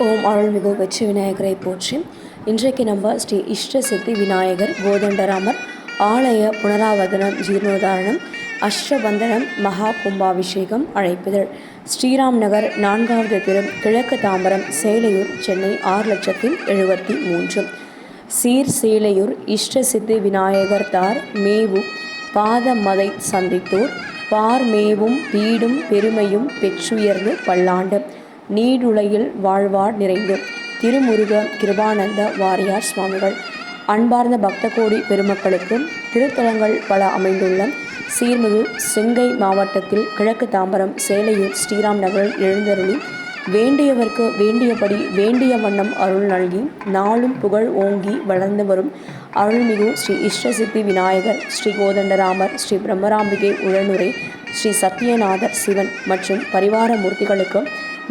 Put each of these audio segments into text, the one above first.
ஓம் அருள்மிகு வெற்றி விநாயகரை போற்றி. இன்றைக்கு நம்ம ஸ்ரீ இஷ்ட சித்தி விநாயகர் கோதண்டராமர் ஆலய புனராவர்த்தனம் ஜீர்ணோதாரணம் அஷ்டபந்தனம் மகா கும்பாபிஷேகம் அழைப்பிதழ் ஸ்ரீராம் நகர் 4வது தெரு கிழக்கு தாம்பரம் சேலையூர் சென்னை 6,73,000 சீர் சேலையூர் இஷ்ட சித்தி விநாயகர் தார் மேவும் பாதமதை சந்தித்தோர் பார் மேவும் வீடும் பெருமையும் பெற்றுயர்ந்து பல்லாண்டு நீடுலையில் வாழ்வார் நிறைந்து திருமுருக கிருபானந்த வாரியார் சுவாமிகள். அன்பார்ந்த பக்த கோடி பெருமக்களுக்கு திருத்தலங்கள் பல அமைந்துள்ள சீர்மிகு செங்கை மாவட்டத்தில் கிழக்கு தாம்பரம் சேலையூர் ஸ்ரீராம் நகரில் எழுந்தருளி வேண்டியவர்க்கு வேண்டியபடி வேண்டிய வண்ணம் அருள் நல்கி நாளும் புகழ் ஓங்கி வளர்ந்து வரும் அருள்மிகு ஸ்ரீ இஷ்டசித்தி விநாயகர், ஸ்ரீ கோதண்டராமர், ஸ்ரீ பிரம்மராம்பிகை உழனுரை, ஸ்ரீ சத்யநாதர் சிவன் மற்றும் பரிவார மூர்த்திகளுக்கு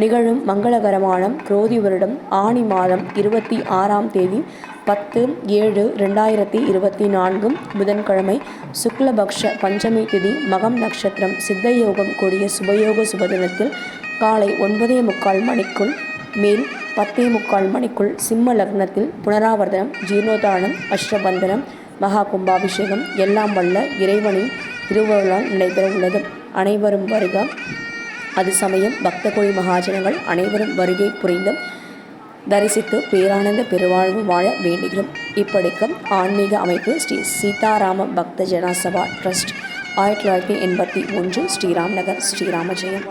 நிகழும் மங்களகரமான குரோதி வருடம் ஆனி மாதம் 26ஆம் தேதி 10/7/2024 புதன்கிழமை சுக்லபக்ஷ பஞ்சமி திதி மகம் நட்சத்திரம் சித்தயோகம் கூடிய சுபயோக சுபதினத்தில் காலை 9:45 மணிக்குள் மேல் 10:45 மணிக்குள் சிம்ம லக்னத்தில் புனராவர்த்தனம் ஜீர்ணோதாரணம் அஷ்டபந்தனம் மகா கும்பாபிஷேகம் எல்லாம் வல்ல இறைவனின் திருவருளால் நடைபெற உள்ளது. அனைவரும் வருக. அது சமயம் பக்த கோடி மகாஜனங்கள் அனைவரும் வருகை புரிந்து தரிசித்து பேரானந்த பெருவாழ்வு வாழ வேண்டுகிறோம். இப்படிக்கும் ஆன்மீக அமைப்பு ஸ்ரீ சீதாராம பக்த ஜன சபா ட்ரஸ்ட் 1981 ஸ்ரீராம் நகர் ஸ்ரீராம ஜெயம்.